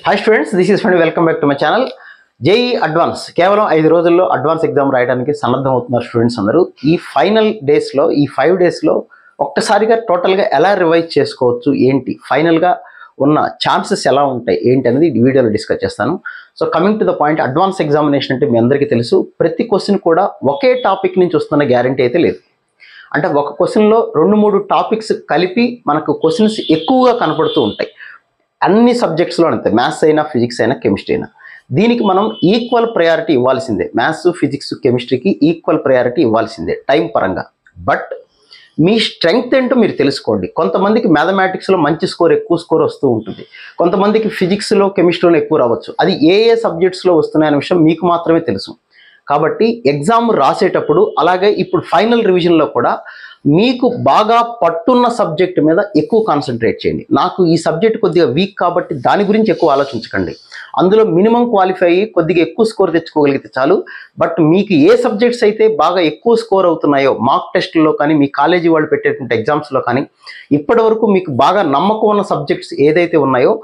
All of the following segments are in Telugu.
Hi students, this is fund welcome back to my channel. JEE advance కేవలం 5 రోజుల్లో అడ్వాన్స్ ఎగ్జామ్ రాయడానికి సన్నద్ధం అవుతున్నారు స్టూడెంట్స్ అందరూ. ఈ ఫైనల్ డేస్లో, ఈ 5 డేస్లో ఒక్కసారిగా టోటల్గా ఎలా రివైజ్ చేసుకోవచ్చు, ఏంటి ఫైనల్గా ఉన్న ఛాన్సెస్ ఎలా ఉంటాయి ఏంటి అనేది ఈ వీడియోలో డిస్కస్ చేస్తాను. So coming to the point, advance examination అంటే మీ అందరికీ తెలుసు, ప్రతి క్వశ్చన్ కూడా ఒకే టాపిక్ నుంచి వస్తున్న గ్యారంటీ అయితే లేదు. అంటే ఒక క్వశ్చన్లో 2-3 టాపిక్స్ కలిపి మనకు క్వశ్చన్స్ ఎక్కువగా కనపడుతూ ఉంటాయి. అన్ని సబ్జెక్ట్స్లో అంతే, మ్యాథ్స్ అయినా, ఫిజిక్స్ అయినా, కెమిస్ట్రీ అయినా. దీనికి మనం ఈక్వల్ ప్రయారిటీ ఇవ్వాల్సిందే. మ్యాథ్స్, ఫిజిక్స్, కెమిస్ట్రీకి ఈక్వల్ ప్రయారిటీ ఇవ్వాల్సిందే టైం పరంగా. బట్ మీ స్ట్రెంగ్త్ ఏంటో మీరు తెలుసుకోండి. కొంతమందికి మ్యాథమెటిక్స్లో మంచి స్కోర్, ఎక్కువ స్కోర్ వస్తూ ఉంటుంది. కొంతమందికి ఫిజిక్స్లో, కెమిస్ట్రీలో ఎక్కువ రావచ్చు. అది ఏ సబ్జెక్ట్స్లో వస్తున్నాయనే విషయం మీకు మాత్రమే తెలుసు. కాబట్టి ఎగ్జామ్ రాసేటప్పుడు, అలాగే ఇప్పుడు ఫైనల్ రివిజన్లో కూడా మీకు బాగా పట్టున్న సబ్జెక్ట్ మీద ఎక్కువ కాన్సన్ట్రేట్ చేయండి. నాకు ఈ సబ్జెక్ట్ కొద్దిగా వీక్ కాబట్టి దాని గురించి ఎక్కువ ఆలోచించకండి. అందులో మినిమం క్వాలిఫై అయ్యి కొద్దిగా ఎక్కువ స్కోర్ తెచ్చుకోగలిగితే చాలు. బట్ మీకు ఏ సబ్జెక్ట్స్ అయితే బాగా ఎక్కువ స్కోర్ అవుతున్నాయో, మార్క్ టెస్ట్లో కానీ, మీ కాలేజీ వాళ్ళు పెట్టేటువంటి ఎగ్జామ్స్లో కానీ, ఇప్పటి వరకు మీకు బాగా నమ్మకం ఉన్న సబ్జెక్ట్స్ ఏదైతే ఉన్నాయో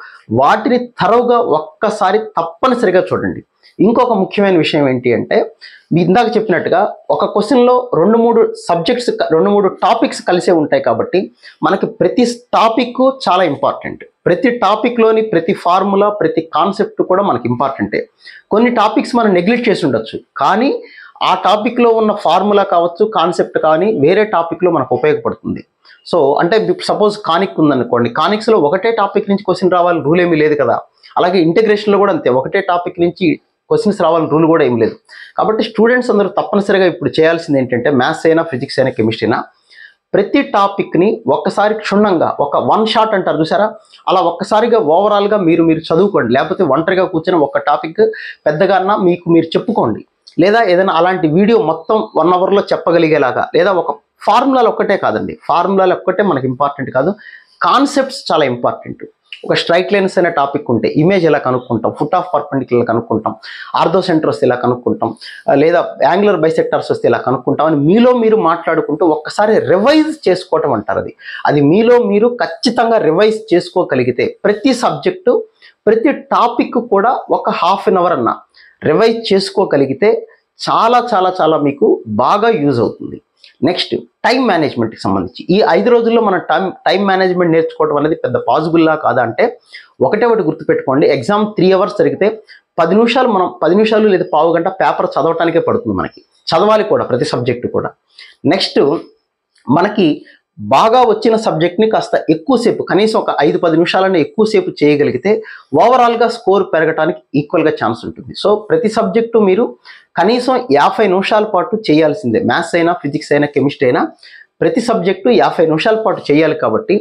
వాటిని థరోగా ఒక్కసారి తప్పనిసరిగా చూడండి. ఇంకొక ముఖ్యమైన విషయం ఏంటి అంటే, మీ ఇందాక చెప్పినట్టుగా ఒక క్వశ్చన్లో 2-3 టాపిక్స్ కలిసే ఉంటాయి. కాబట్టి మనకి ప్రతి టాపిక్ చాలా ఇంపార్టెంట్. ప్రతి టాపిక్లోని ప్రతి ఫార్ములా, ప్రతి కాన్సెప్ట్ కూడా మనకి ఇంపార్టెంటే. కొన్ని టాపిక్స్ మనం నెగ్లెక్ట్ చేసి ఉండొచ్చు, కానీ ఆ టాపిక్లో ఉన్న ఫార్ములా కావచ్చు, కాన్సెప్ట్ కానీ వేరే టాపిక్లో మనకు ఉపయోగపడుతుంది. సో అంటే సపోజ్ కానిక్ ఉందనుకోండి, కానిక్స్లో ఒకటే టాపిక్ నుంచి క్వశ్చన్ రావాలి రూల్ ఏమీ లేదు కదా. అలాగే ఇంటిగ్రేషన్లో కూడా అంతే, ఒకటే టాపిక్ నుంచి క్వశ్చన్స్ రావాలని రూల్ కూడా ఏం లేదు. కాబట్టి స్టూడెంట్స్ అందరూ తప్పనిసరిగా ఇప్పుడు చేయాల్సింది ఏంటంటే, మ్యాథ్స్ అయినా, ఫిజిక్స్ అయినా, కెమిస్ట్రీ అయినా, ప్రతి టాపిక్ని ఒక్కసారి క్షుణ్ణంగా, ఒక వన్ షాట్ అంటారు చూసారా, అలా ఒక్కసారిగా ఓవరాల్గా మీరు చదువుకోండి. లేకపోతే ఒంటరిగా కూర్చొని ఒక టాపిక్ పెద్దగా అన్నా మీరు చెప్పుకోండి. లేదా ఏదైనా అలాంటి వీడియో మొత్తం 1 అవర్లో చెప్పగలిగేలాగా, లేదా ఒక ఫార్ములాలు ఒక్కటే కాదండి, ఫార్ములాలు ఒక్కటే మనకి ఇంపార్టెంట్ కాదు, కాన్సెప్ట్స్ చాలా ఇంపార్టెంట్. ఒక స్ట్రైట్ లైన్స్ అనే టాపిక్ ఉంటే ఇమేజ్ ఎలా కనుక్కుంటాం, ఫుట్ ఆఫ్ పర్పెండిక్యులర్ కనుక్కుంటాం, ఆర్థో సెంటర్ వస్తే ఎలా కనుక్కుంటాం, లేదా యాంగులర్ బైసెక్టర్స్ వస్తే ఎలా కనుక్కుంటాం అని మీలో మీరు మాట్లాడుకుంటూ ఒక్కసారి రివైజ్ చేసుకోవటం అంటారు. అది మీలో మీరు ఖచ్చితంగా రివైజ్ చేసుకోగలిగితే, ప్రతి సబ్జెక్టు, ప్రతి టాపిక్ కూడా ఒక ½ అన్ అవర్ అన్న రివైజ్ చేసుకోగలిగితే చాలా చాలా చాలా మీకు బాగా యూజ్ అవుతుంది. నెక్స్ట్, టైం మేనేజ్మెంట్కి సంబంధించి ఈ 5 రోజుల్లో మనం టైం మేనేజ్మెంట్ నేర్చుకోవడం అనేది పెద్ద పాసిబుల్లా కాదా అంటే, ఒకటి గుర్తుపెట్టుకోండి, ఎగ్జామ్ 3 అవర్స్ జరిగితే 10 నిమిషాలు, మనం 10 నిమిషాలు లేదా పావు గంట పేపర్ చదవటానికే పడుతుంది. మనకి చదవాలి కూడా ప్రతి సబ్జెక్టు కూడా. నెక్స్ట్, మనకి బాగా వచ్చిన సబ్జెక్ట్ని కాస్త ఎక్కువసేపు, కనీసం ఒక 5-10 నిమిషాలనే ఎక్కువసేపు చేయగలిగితే ఓవరాల్గా స్కోర్ పెరగడానికి ఈక్వల్గా ఛాన్స్ ఉంటుంది. సో ప్రతి సబ్జెక్టు మీరు కనీసం 50 నిమిషాల పాటు చేయాల్సిందే. మ్యాథ్స్ అయినా, ఫిజిక్స్ అయినా, కెమిస్ట్రీ అయినా, ప్రతి సబ్జెక్టు 50 నిమిషాల పాటు చేయాలి. కాబట్టి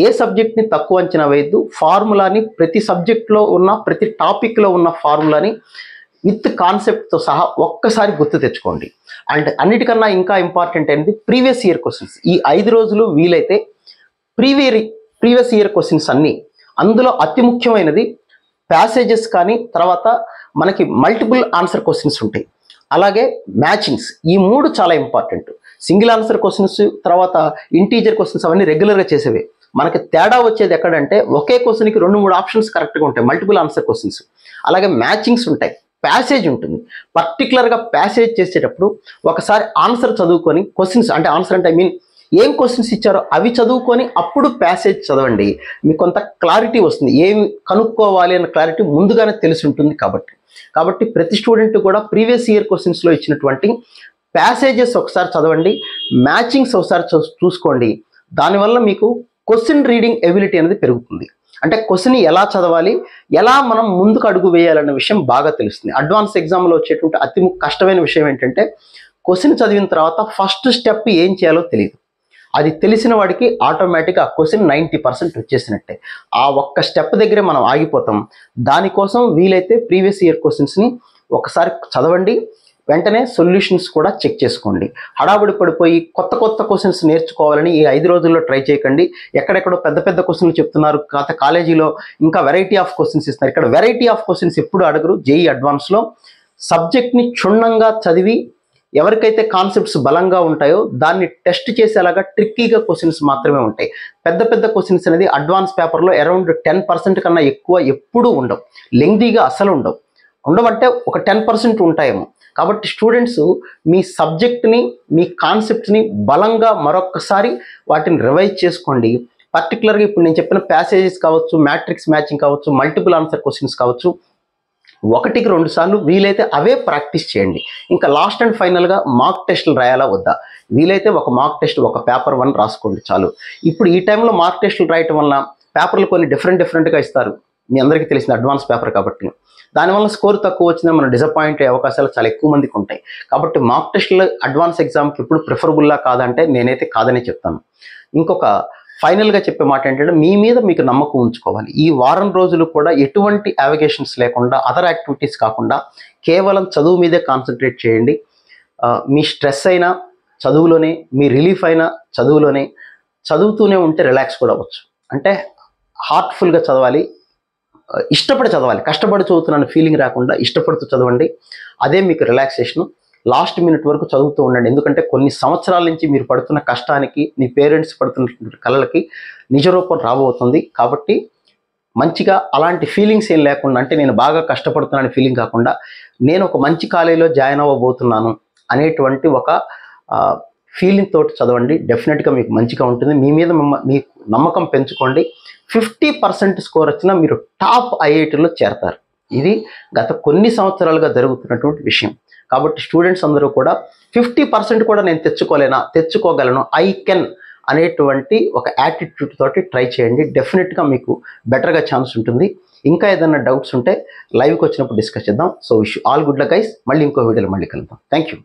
ఏ సబ్జెక్ట్ని తక్కువ అంచనా వేయద్దు. ఫార్ములాని, ప్రతి సబ్జెక్ట్లో ఉన్న, ప్రతి టాపిక్లో ఉన్న ఫార్ములాని విత్ కాన్సెప్ట్తో సహా ఒక్కసారి గుర్తు తెచ్చుకోండి. అండ్ అన్నిటికన్నా ఇంకా ఇంపార్టెంట్ అనేది ప్రీవియస్ ఇయర్ క్వశ్చన్స్. ఈ 5 రోజులు వీలైతే ప్రీవియస్ ఇయర్ క్వశ్చన్స్ అన్నీ, అందులో అతి ముఖ్యమైనది ప్యాసేజెస్ కానీ, తర్వాత మనకి మల్టిపుల్ ఆన్సర్ క్వశ్చన్స్ ఉంటాయి, అలాగే మ్యాచింగ్స్. ఈ 3 చాలా ఇంపార్టెంట్. సింగిల్ ఆన్సర్ క్వశ్చన్స్, తర్వాత ఇంటీజర్ క్వశ్చన్స్ అవన్నీ రెగ్యులర్గా చేసేవే. మనకి తేడా వచ్చేది ఎక్కడంటే, ఒకే క్వశ్చన్కి 2-3 ఆప్షన్స్ కరెక్ట్గా ఉంటాయి, మల్టిపుల్ ఆన్సర్ క్వశ్చన్స్. అలాగే మ్యాచింగ్స్ ఉంటాయి, ప్యాసేజ్ ఉంటుంది. పర్టికులర్గా ప్యాసేజ్ చేసేటప్పుడు ఒకసారి ఆన్సర్ చదువుకొని, క్వశ్చన్స్ అంటే ఆన్సర్ అంటే ఏం క్వశ్చన్స్ ఇచ్చారో అవి చదువుకొని అప్పుడు ప్యాసేజ్ చదవండి. మీకు కొంత క్లారిటీ వస్తుంది, ఏమి కనుక్కోవాలి అన్న క్లారిటీ ముందుగానే తెలిసి ఉంటుంది. కాబట్టి ప్రతి స్టూడెంట్ కూడా ప్రీవియస్ ఇయర్ క్వశ్చన్స్లో ఇచ్చినటువంటి ప్యాసేజెస్ ఒకసారి చదవండి, మ్యాచింగ్స్ ఒకసారి చూసుకోండి. దానివల్ల మీకు క్వశ్చన్ రీడింగ్ ఎబిలిటీ అనేది పెరుగుతుంది. అంటే క్వశ్చన్ ఎలా చదవాలి, ఎలా మనం ముందుకు అడుగు వేయాలన్న విషయం బాగా తెలుస్తుంది. అడ్వాన్స్ ఎగ్జామ్లో వచ్చేటువంటి అతి కష్టమైన విషయం ఏంటంటే, క్వశ్చన్ చదివిన తర్వాత ఫస్ట్ స్టెప్ ఏం చేయాలో తెలియదు. అది తెలిసిన వాడికి ఆటోమేటిక్గా ఆ క్వశ్చన్ 90% వచ్చేసినట్టే. ఆ ఒక్క స్టెప్ దగ్గరే మనం ఆగిపోతాం. దానికోసం వీలైతే ప్రీవియస్ ఇయర్ క్వశ్చన్స్ని ఒకసారి చదవండి, వెంటనే సొల్యూషన్స్ కూడా చెక్ చేసుకోండి. హడావుడి పడిపోయి కొత్త క్వశ్చన్స్ నేర్చుకోవాలని ఈ 5 రోజుల్లో ట్రై చేయకండి. ఎక్కడెక్కడో పెద్ద క్వశ్చన్లు చెప్తున్నారు, కాలేజీలో ఇంకా వెరైటీ ఆఫ్ క్వశ్చన్స్ ఇస్తున్నారు. ఇక్కడ వెరైటీ ఆఫ్ క్వశ్చన్స్ ఎప్పుడు అడగరు. జేఈ అడ్వాన్స్లో సబ్జెక్ట్ని క్షుణ్ణంగా చదివి ఎవరికైతే కాన్సెప్ట్స్ బలంగా ఉంటాయో దాన్ని టెస్ట్ చేసేలాగా ట్రిక్కీగా క్వశ్చన్స్ మాత్రమే ఉంటాయి. పెద్ద పెద్ద క్వశ్చన్స్ అనేది అడ్వాన్స్ పేపర్లో అరౌండ్ 10% కన్నా ఎక్కువ ఎప్పుడూ ఉండవు. లెంగ్దీగా అసలు ఉండవంటే ఒక 10% ఉంటాయేమో. కాబట్టి స్టూడెంట్స్ మీ సబ్జెక్ట్ని, మీ కాన్సెప్ట్ని బలంగా మరొక్కసారి వాటిని రివైజ్ చేసుకోండి. పర్టికులర్గా ఇప్పుడు నేను చెప్పిన ప్యాసేజెస్ కావచ్చు, మ్యాట్రిక్స్ మ్యాచింగ్ కావచ్చు, మల్టిపుల్ ఆన్సర్ క్వశ్చన్స్ కావచ్చు, 1-2 సార్లు వీలైతే అవే ప్రాక్టీస్ చేయండి. ఇంకా లాస్ట్ అండ్ ఫైనల్గా మార్క్ టెస్టులు రాయాలా వద్దా? వీలైతే ఒక మార్క్ టెస్ట్, ఒక పేపర్ 1 రాసుకోండి చాలు. ఇప్పుడు ఈ టైంలో మార్క్ టెస్టులు రాయటం వల్ల పేపర్లు కొన్ని డిఫరెంట్గా ఇస్తారు. మీ అందరికీ తెలిసిన అడ్వాన్స్ పేపర్ కాబట్టి దానివల్ల స్కోర్ తక్కువ వచ్చినా మనం డిసప్పాయింట్ అయ్యే అవకాశాలు చాలా ఎక్కువ మందికి ఉంటాయి. కాబట్టి మార్క్ టెస్టులు అడ్వాన్స్ ఎగ్జామ్కి ఇప్పుడు ప్రిఫరబుల్లా కాదంటే నేనైతే కాదని చెప్తాను. ఇంకొక ఫైనల్గా చెప్పే మాట ఏంటంటే మీ మీద మీకు నమ్మకం ఉంచుకోవాలి. ఈ వారం రోజులు కూడా ఎటువంటి యావిగేషన్స్ లేకుండా, అదర్ యాక్టివిటీస్ కాకుండా కేవలం చదువు మీదే కాన్సన్ట్రేట్ చేయండి. మీ స్ట్రెస్ అయినా చదువులోనే, మీ రిలీఫ్ అయినా చదువులోనే. చదువుతూనే ఉంటే రిలాక్స్ కూడా అవ్వచ్చు. అంటే హార్ట్ఫుల్గా చదవాలి, ఇష్టపడి చదవాలి. కష్టపడి చదువుతున్నాను ఫీలింగ్ రాకుండా ఇష్టపడుతూ చదవండి. అదే మీకు రిలాక్సేషన్. లాస్ట్ మినిట్ వరకు చదువుతూ ఉండండి. ఎందుకంటే కొన్ని సంవత్సరాల నుంచి మీరు పడుతున్న కష్టానికి, మీ పేరెంట్స్ పడుతున్న కళలకి నిజరూపం రాబోతుంది. కాబట్టి మంచిగా అలాంటి ఫీలింగ్స్ ఏం లేకుండా, అంటే నేను బాగా కష్టపడుతున్నాను ఫీలింగ్ కాకుండా, నేను ఒక మంచి కాలేజీలో జాయిన్ అవ్వబోతున్నాను అనేటువంటి ఒక ఫీలింగ్ తోటి చదవండి. డెఫినెట్గా మీకు మంచిగా ఉంటుంది. మీ మీద మీకు నమ్మకం పెంచుకోండి. 50% స్కోర్ వచ్చినా మీరు టాప్ ఐఐటీలో చేరతారు. ఇది గత కొన్ని సంవత్సరాలుగా జరుగుతున్నటువంటి విషయం. కాబట్టి స్టూడెంట్స్ అందరూ కూడా 50% కూడా నేను తెచ్చుకోగలను, ఐ కెన్ అనేటువంటి ఒక యాటిట్యూడ్ తోటి ట్రై చేయండి. డెఫినెట్గా మీకు బెటర్గా ఛాన్స్ ఉంటుంది. ఇంకా ఏదైనా డౌట్స్ ఉంటే లైవ్కి వచ్చినప్పుడు డిస్కస్ చేద్దాం. So wish all good luck guys. మళ్ళీ ఇంకో వీడియోలో మళ్ళీ కలుద్దాం. Thank you.